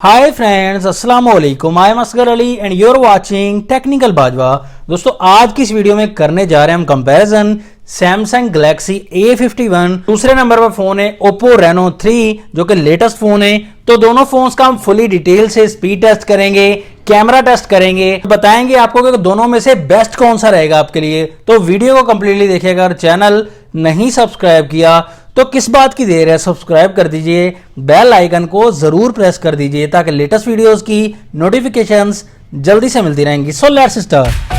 हाय friends, अस्सलाम वालेकुम। I am Asgar Ali and you are watching technical Bajwa. दोस्तों, आज की इस वीडियो में करने जा रहे हैं हम कंपैरिजन सैमसंग गैलेक्सी A51। दूसरे नंबर पर फोन है ओप्पो रेनो 3 जो कि लेटेस्ट फोन है। तो दोनों फोन्स का हम फुली डिटेल से स्पीड टेस्ट करेंगे, कैमरा टेस्ट करेंगे, बताएंगे आपको कि दोनों में से बेस्ट कौन सा रहेगा आपके लिए। तो वीडियो को कंप्लीटली देखिएगा। अगर चैनल नहीं सब्सक्राइब किया तो किस बात की देर है, सब्सक्राइब कर दीजिए, बेल आइकन को जरूर प्रेस कर दीजिए ताकि लेटेस्ट वीडियोस की नोटिफिकेशंस जल्दी से मिलती रहेंगी। So let's start.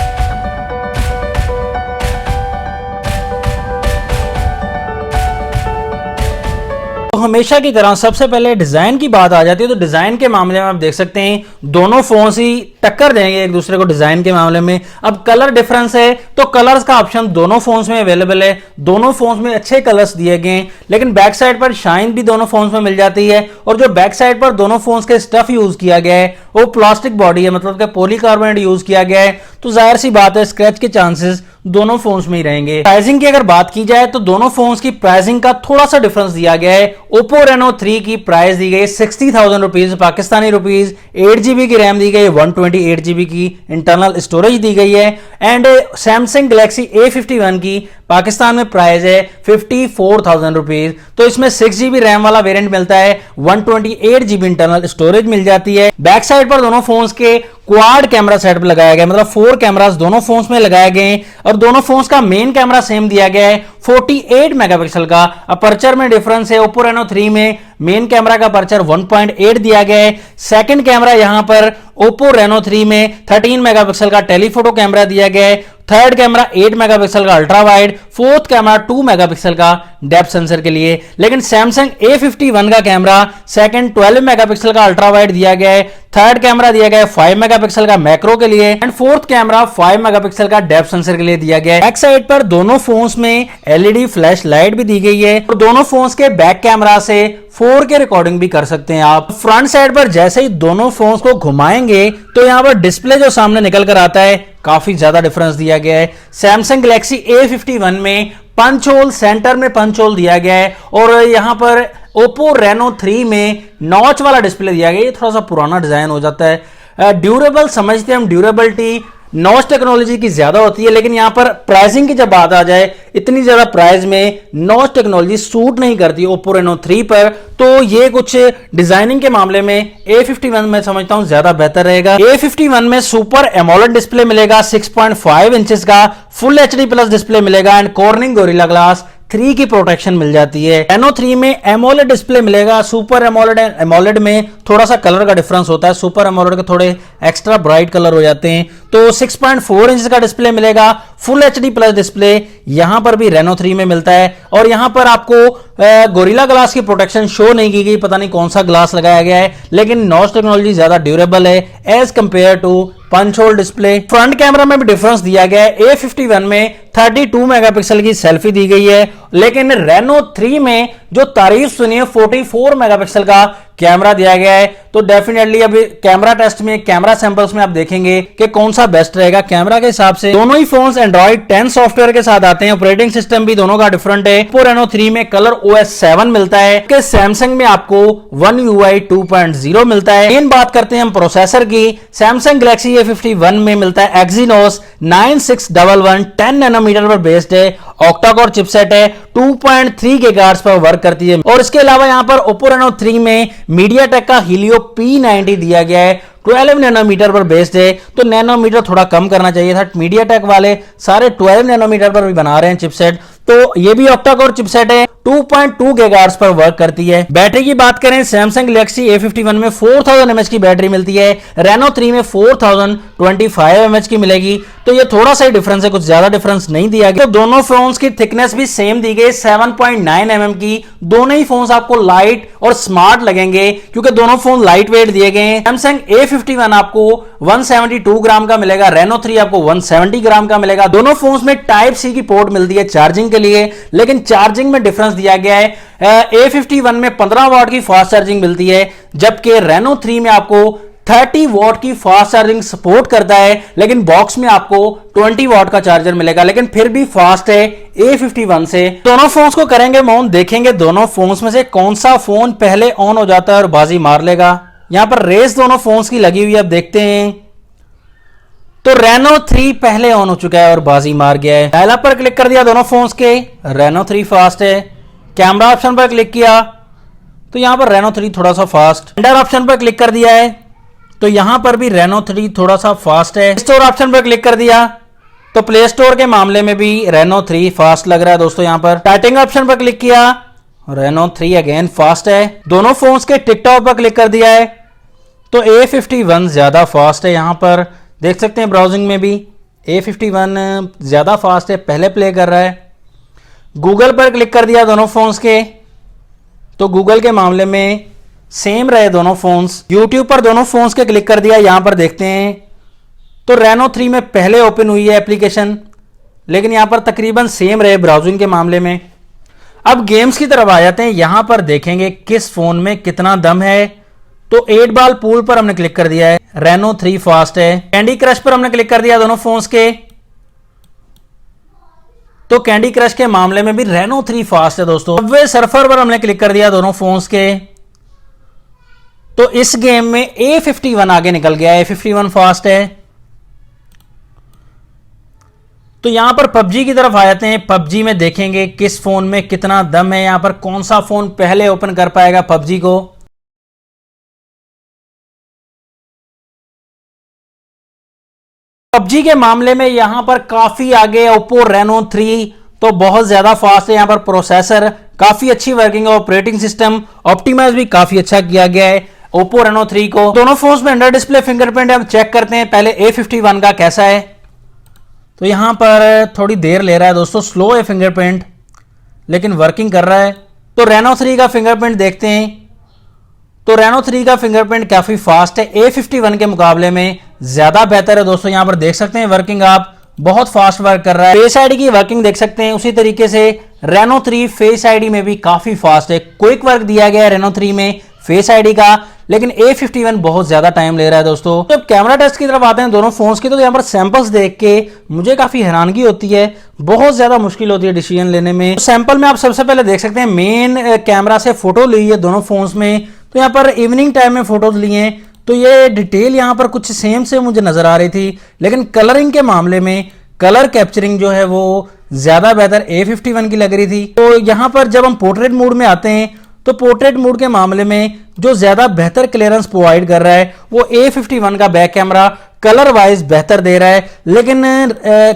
हमेशा की तरह सबसे पहले डिजाइन की बात आ जाती है। तो डिजाइन के मामले में आप देख सकते हैं दोनों फोन्स ही टक्कर देंगे एक दूसरे को डिजाइन के मामले में। अब कलर डिफरेंस है तो कलर्स का ऑप्शन दोनों फोन्स में अवेलेबल है। दोनों फोन्स में अच्छे कलर्स दिए गए हैं, लेकिन बैक साइड पर शाइन भी दोनों फोन्स में मिल जाती है। और जो बैक साइड पर दोनों फोन्स के स्टफ यूज किया गया है वो प्लास्टिक बॉडी है, मतलब कि पॉलीकार्बोनेट यूज किया गया है। तो जाहिर सी बात है स्क्रैच के चांसेस दोनों फोन्स में ही रहेंगे। प्राइसिंग की अगर बात की जाए तो दोनों फोन्स की प्राइसिंग का थोड़ा सा डिफरेंस दिया गया है। ओप्पो रेनो 3 की प्राइस दी गई 60,000 रुपीज पाकिस्तानी रुपीज। 8GB की रैम दी गई, 128GB की इंटरनल स्टोरेज दी गई है। एंड सैमसंग गैलेक्सी A51 की पाकिस्तान में प्राइस है 54,000 रुपीज। तो इसमें 6GB रैम वाला वेरिएंट मिलता है, 128GB इंटरनल स्टोरेज मिल जाती है। बैक साइड पर दोनों फोन्स के क्वाड कैमरा सेटअप लगाया गया, मतलब 4 कैमरास दोनों फोन्स में लगाए गए। और दोनों फोन्स का मेन कैमरा सेम दिया गया है 48 मेगापिक्सल का। अपर्चर में डिफरेंस है, ओप्पो रेनो 3 में मेन कैमरा का अपर्चर 1.8 दिया गया है। सेकंड कैमरा यहां पर ओप्पो रेनो 3 में 13 मेगापिक्सल का टेलीफोटो कैमरा दिया गया है। थर्ड कैमरा 8 मेगापिक्सल का ultra wide, fourth camera 2 megapixel का डेप्थ सेंसर के लिए। लेकिन सैमसंग A51 का कैमरा सेकंड 12 मेगापिक्सल का अल्ट्रा वाइड दिया गया है। थर्ड कैमरा दिया गया है 5 मेगापिक्सल का मैक्रो के लिए एंड फोर्थ कैमरा 5 मेगापिक्सल का डेप्थ सेंसर के लिए दिया गया है। बैक साइड पर दोनों फोन्स में LED फ्लैश लाइट भी दी गई है और दोनों फोन्स के बैक कैमरा से 4K रिकॉर्डिंग भी कर सकते हैं आप। फ्रंट साइड पर जैसे ही दोनों फोन्स को घुमाएंगे तो यहां पर डिस्प्ले जो सामने निकल कर आता है काफी ज्यादा डिफरेंस दिया गया है। सैमसंग गैलेक्सी A51 में पंच होल, सेंटर में पंच होल दिया गया है और यहां पर ओप्पो रेनो 3 में नॉच वाला डिस्प्ले दिया गया है। ये थोड़ा सा पुराना डिजाइन हो जाता है। ड्यूरेबल समझते हैं हम, ड्यूरेबिलिटी नॉच टेक्नोलॉजी की ज्यादा होती है, लेकिन यहां पर प्राइसिंग की जब बात आ जाए इतनी ज्यादा प्राइस में नॉच टेक्नोलॉजी सूट नहीं करती ओप्पो रेनो 3 पर। तो ये कुछ डिजाइनिंग के मामले में A51 में समझता हूं ज्यादा बेहतर रहेगा। A51 में सुपर एमोलेड डिस्प्ले मिलेगा 6.5 इंचेस का, फुल HD प्लस डिस्प्ले मिलेगा एंड कॉर्निंग गोरिल्ला ग्लास 3 की प्रोटेक्शन मिल जाती है। रेनो 3 में एमोलेड डिस्प्ले मिलेगा। सुपर एमोलेड एंड एमोलेड में थोड़ा सा कलर का डिफरेंस होता है, सुपर एमोलेड के थोड़े एक्स्ट्रा ब्राइट कलर हो जाते हैं। तो 6.4 इंच का डिस्प्ले मिलेगा, फुल HD प्लस डिस्प्ले यहां पर भी रेनो 3 में मिलता है। और यहां पर आपको गोरिल्ला ग्लास की प्रोटेक्शन शो नहीं की गई, पता नहीं कौन सा ग्लास लगाया गया है, लेकिन नॉच टेक्नोलॉजी ज्यादा ड्यूरेबल है as compare to punch hole display. Front camera में भी डिफरेंस दिया गया है। A51 में 32 मेगापिक्सल की सेल्फी दी गई है, लेकिन रेनो 3 में जो तारीफ सुनिए 44 मेगापिक्सल का कैमरा दिया गया है। तो डेफिनेटली अभी कैमरा टेस्ट में, कैमरा सैंपल्स में आप देखेंगे कि कौन सा बेस्ट रहेगा कैमरा के हिसाब से। दोनों ही फोन्स एंड्रॉइड 10 सॉफ्टवेयर के साथ आते हैं। ऑपरेटिंग सिस्टम भी दोनों का डिफरेंट है। ओप्पो रेनो 3 में कलर OS 7 मिलता है, कि सैमसंग में आपको One UI 2.0 मिलता है। मेन बात करते हैं हम प्रोसेसर की। सैमसंग गैलेक्सी A51 में मिलता है Exynos 9611 10 नैनोमीटर पर बेस्ड है, ऑक्टा कोर चिपसेट है, 2.3 गीगाहर्ट्ज पर वर्क करती है। और इसके अलावा यहां पर ओप्पो रेनो 3 में मीडियाटेक का Helio P90 दिया गया है, 12 नैनोमीटर पर बेस्ड है। तो नैनोमीटर थोड़ा कम करना चाहिए था, मीडियाटेक वाले सारे 12 नैनोमीटर पर भी बना रहे हैं चिपसेट। तो ये भी ऑक्टा कोर चिपसेट है, 2.2 गीगाहर्ट्ज पर वर्क करती है। बैटरी की बात करें सैमसंग गैलेक्सी A51 में 4000 mAh की बैटरी मिलती है, रेनो 3 में 4025 mAh की मिलेगी। तो ये थोड़ा सा ही डिफरेंस है, कुछ ज्यादा डिफरेंस नहीं दिया गया। तो दोनों फोन्स की थिकनेस भी सेम दी गई 7.9 mm की। दोनों ही फोन्स आपको लाइट और स्मार्ट लगेंगे क्योंकि दोनों फोन लाइट वेट दिए गए हैं। सैमसंग A51 आपको 172 ग्राम का मिलेगा, रेनो 3 आपको 170 ग्राम का मिलेगा। दोनों फोन्स में टाइप C की पोर्ट मिलती है चार्जिंग के लिए, लेकिन चार्जिंग में डिफरेंस दिया गया है। A51 में 15 वाट की फास्ट चार्जिंग मिलती है, जबकि रेनो 3 में आपको 30 वॉट की फास्ट चार्जिंग सपोर्ट करता है, लेकिन बॉक्स में आपको 20 वॉट का चार्जर मिलेगा, लेकिन फिर भी फास्ट है A51 से। दोनों फोन्स को करेंगे ऑन, देखेंगे दोनों फोन्स में से कौन सा फोन पहले ऑन हो जाता है और बाजी मार लेगा। यहां पर रेस दोनों फोन्स की लगी हुई है, अब देखते हैं। तो रेनो 3 पहले ऑन हो चुका है और बाजी मार गया है। डायल अप पर क्लिक कर दिया दोनों फोन्स के, रेनो 3 फास्ट है। कैमरा ऑप्शन पर क्लिक किया तो यहां पर रेनो 3 थोड़ा सा फास्ट। रेंडर ऑप्शन पर क्लिक कर दिया है तो यहां पर भी रेनो 3 थोड़ा सा फास्ट है। स्टोर ऑप्शन पर क्लिक कर दिया तो प्ले स्टोर के मामले में भी रेनो 3 फास्ट लग रहा है दोस्तों। यहां पर टाइटिंग ऑप्शन पर क्लिक किया, रेनो 3 अगेन फास्ट है। दोनों फोन्स के टिकटॉक पर क्लिक कर दिया है तो A51 ज्यादा फास्ट है। यहां पर देख सकते हैं ब्राउजिंग में भी A51 ज्यादा फास्ट है, पहले प्ले कर रहा है। गूगल पर क्लिक कर दिया दोनों फोन्स के तो गूगल के मामले में सेम रहे दोनों फोन्स। यूट्यूब पर दोनों फोन्स के क्लिक कर दिया, यहां पर देखते हैं तो रेनो 3 में पहले ओपन हुई है एप्लीकेशन, लेकिन यहां पर तकरीबन सेम रहे ब्राउजिंग के मामले में। अब गेम्स की तरफ आ जाते हैं, यहां पर देखेंगे किस फोन में कितना दम है। तो 8 बॉल पूल पर हमने क्लिक कर दिया है, रेनो 3 फास्ट है। कैंडी क्रश पर हमने क्लिक कर दिया दोनों फोन्स के तो कैंडी क्रश के मामले में भी रेनो 3 फास्ट है दोस्तों। सबवे सर्फर पर हमने क्लिक कर दिया दोनों फोन्स के तो इस गेम में A51 आगे निकल गया है, A51 फास्ट है। तो यहां पर पबजी की तरफ आ जाते हैं, पबजी में देखेंगे किस फोन में कितना दम है, यहां पर कौन सा फोन पहले ओपन कर पाएगा पबजी को। पबजी के मामले में यहां पर काफी आगे ओप्पो रेनो 3 तो बहुत ज्यादा फास्ट है। यहां पर प्रोसेसर काफी अच्छी वर्किंग है, ऑपरेटिंग सिस्टम ऑप्टिमाइज भी काफी अच्छा किया गया है ओप्पो रेनो 3 को। दोनों फोन्स में अंडर डिस्प्ले फिंगरप्रिंट हम चेक करते हैं, पहले A51 का कैसा है। तो यहां पर थोड़ी देर ले रहा है दोस्तों, स्लो है फिंगरप्रिंट लेकिन वर्किंग कर रहा है। तो रेनो 3 का फिंगरप्रिंट देखते हैं तो रेनो 3 का फिंगरप्रिंट काफी फास्ट है, A51 के मुकाबले में ज्यादा बेहतर है दोस्तों। यहां पर देख सकते हैं वर्किंग आप बहुत फास्ट वर्क कर रहा है। फेस आईडी की वर्किंग देख सकते हैं, उसी तरीके से रेनो 3 फेस आईडी में भी काफी फास्ट है। क्विक वर्क दिया गया है रेनो 3 में फेस आईडी का, लेकिन A51 बहुत ज्यादा टाइम ले रहा है दोस्तों। जब कैमरा टेस्ट की तरफ आते हैं दोनों फोन्स की तो यहां पर सैंपल्स देख के मुझे काफी हैरानगी होती है, बहुत ज्यादा मुश्किल होती है डिसीजन लेने में। तो सैंपल में आप सबसे पहले देख सकते हैं मेन कैमरा से फोटो ली है दोनों फोन्स में, तो यहां पर इवनिंग टाइम में फोटोज लिए हैं तो ये डिटेल यहां पर कुछ सेम से मुझे नजर आ रही थी, लेकिन कलरिंग के मामले में कलर कैप्चरिंग जो है वो ज्यादा बेहतर A51 की लग रही थी। तो यहां पर जब हम पोर्ट्रेट मोड में आते हैं तो पोर्ट्रेट मोड के मामले में जो ज्यादा बेहतर क्लियरेंस प्रोवाइड कर रहा है वो A51 का बैक कैमरा कलर वाइज बेहतर दे रहा है, लेकिन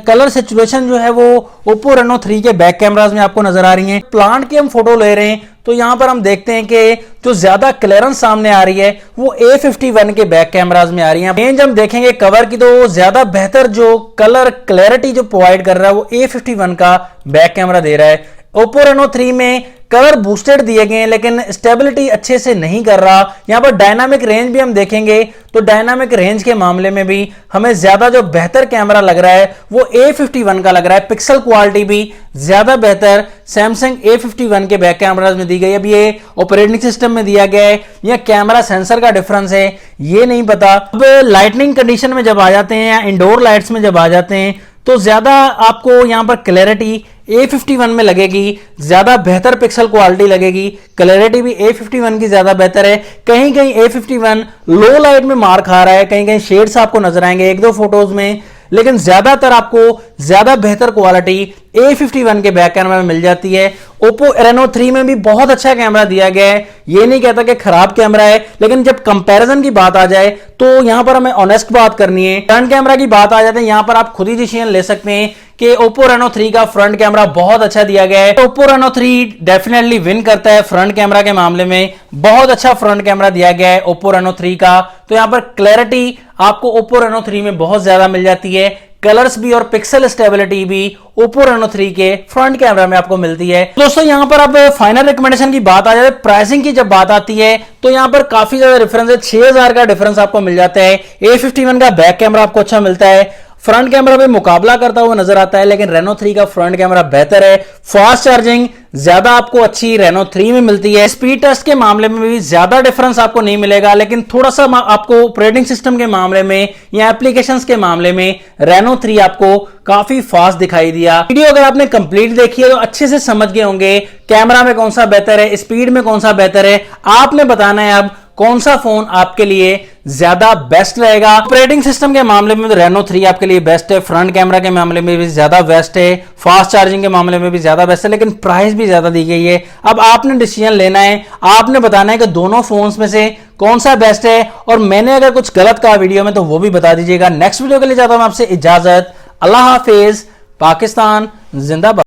कलर सिचुएशन जो है वो ओप्पो रेनो 3 के बैक कैमरास में आपको नजर आ रही है। प्लांट की हम फोटो ले रहे हैं तो यहां पर हम देखते हैं कि जो ज्यादा क्लियरेंस सामने आ रही है वो A51 के बैक कैमरास में आ रही है। रेंज हम देखेंगे कवर की तो ज्यादा बेहतर जो कलर क्लैरिटी जो प्रोवाइड कर रहा है वो A51 का बैक कैमरा दे रहा है। ओप्पो रेनो 3 में कलर बूस्टेड दिए गए हैं लेकिन स्टेबिलिटी अच्छे से नहीं कर रहा। यहां पर डायनामिक रेंज भी हम देखेंगे तो डायनामिक रेंज के मामले में भी हमें ज्यादा जो बेहतर कैमरा लग रहा है वो A51 का लग रहा है। पिक्सल क्वालिटी भी ज्यादा बेहतर सैमसंग A51 के बैक कैमरास में दी गई। अब ये ऑपरेटिंग सिस्टम में दिया गया है या कैमरा सेंसर का डिफरेंस है ये नहीं पता। अब लाइटनिंग कंडीशन में जब आ जाते हैं या इंडोर लाइट्स में जब आ जाते हैं तो ज्यादा आपको यहां पर क्लैरिटी A51 में लगेगी, ज्यादा बेहतर पिक्सल क्वालिटी लगेगी, क्लैरिटी भी A51 की ज्यादा बेहतर है। कहीं कहीं A51 लो लाइट में मार खा रहा है, कहीं कहीं शेड्स आपको नजर आएंगे एक दो फोटोज में, लेकिन ज्यादातर आपको ज्यादा बेहतर क्वालिटी A51 के बैक कैमरा में मिल जाती है। ओप्पो रेनो 3 में भी बहुत अच्छा कैमरा दिया गया है, ये नहीं कहता कि खराब कैमरा है, लेकिन जब कंपैरिजन की बात आ जाए तो यहां पर हमें ऑनेस्ट बात करनी है। फ्रंट कैमरा की बात आ जाते हैं, यहां पर आप खुद ही डिसीजन ले सकते हैं कि ओप्पो रेनो 3 का फ्रंट कैमरा बहुत अच्छा दिया गया है। ओप्पो रेनो 3 डेफिनेटली विन करता है फ्रंट कैमरा के मामले में, बहुत अच्छा फ्रंट कैमरा दिया गया है ओप्पो रेनो 3 का। तो यहां पर क्लैरिटी आपको ओप्पो रेनो 3 में बहुत ज्यादा मिल जाती है, कलर्स भी और पिक्सल स्टेबिलिटी भी ओप्पो रेनो 3 के फ्रंट कैमरा में आपको मिलती है। दोस्तों यहां पर अब फाइनल रिकमेंडेशन की बात आ जाए, प्राइसिंग की जब बात आती है तो यहां पर काफी ज्यादा डिफरेंस है, 6000 का डिफरेंस आपको मिल जाता है। A51 का बैक कैमरा आपको अच्छा मिलता है, फ्रंट कैमरा पे मुकाबला करता हुआ नजर आता है, लेकिन रेनो 3 का फ्रंट कैमरा बेहतर है। फास्ट चार्जिंग ज्यादा आपको अच्छी रेनो 3 में मिलती है। स्पीड टेस्ट के मामले में भी ज्यादा डिफरेंस आपको नहीं मिलेगा, लेकिन थोड़ा सा आपको ऑपरेटिंग सिस्टम के मामले में या एप्लीकेशंस के मामले में रेनो 3 आपको काफी फास्ट दिखाई दिया। वीडियो अगर आपने कंप्लीट देखी है तो अच्छे से समझ गए होंगे कैमरा में कौन सा बेहतर है, स्पीड में कौन सा बेहतर है। आपने बताना है अब कौन सा फोन आपके लिए ज्यादा बेस्ट रहेगा। ऑपरेटिंग सिस्टम के मामले में तो रेनो 3 आपके लिए बेस्ट है, फ्रंट कैमरा के मामले में भी ज्यादा बेस्ट है, फास्ट चार्जिंग के मामले में भी ज्यादा बेस्ट है, लेकिन प्राइस भी ज्यादा दी गई है। अब आपने डिसीजन लेना है, आपने बताना है कि दोनों फोन्स में से कौन सा बेस्ट है, और मैंने अगर कुछ गलत कहा वीडियो में तो वो भी बता दीजिएगा। नेक्स्ट वीडियो के लिए चाहता हूं आपसे इजाजत। अल्लाह हाफिज। पाकिस्तान जिंदाबाद।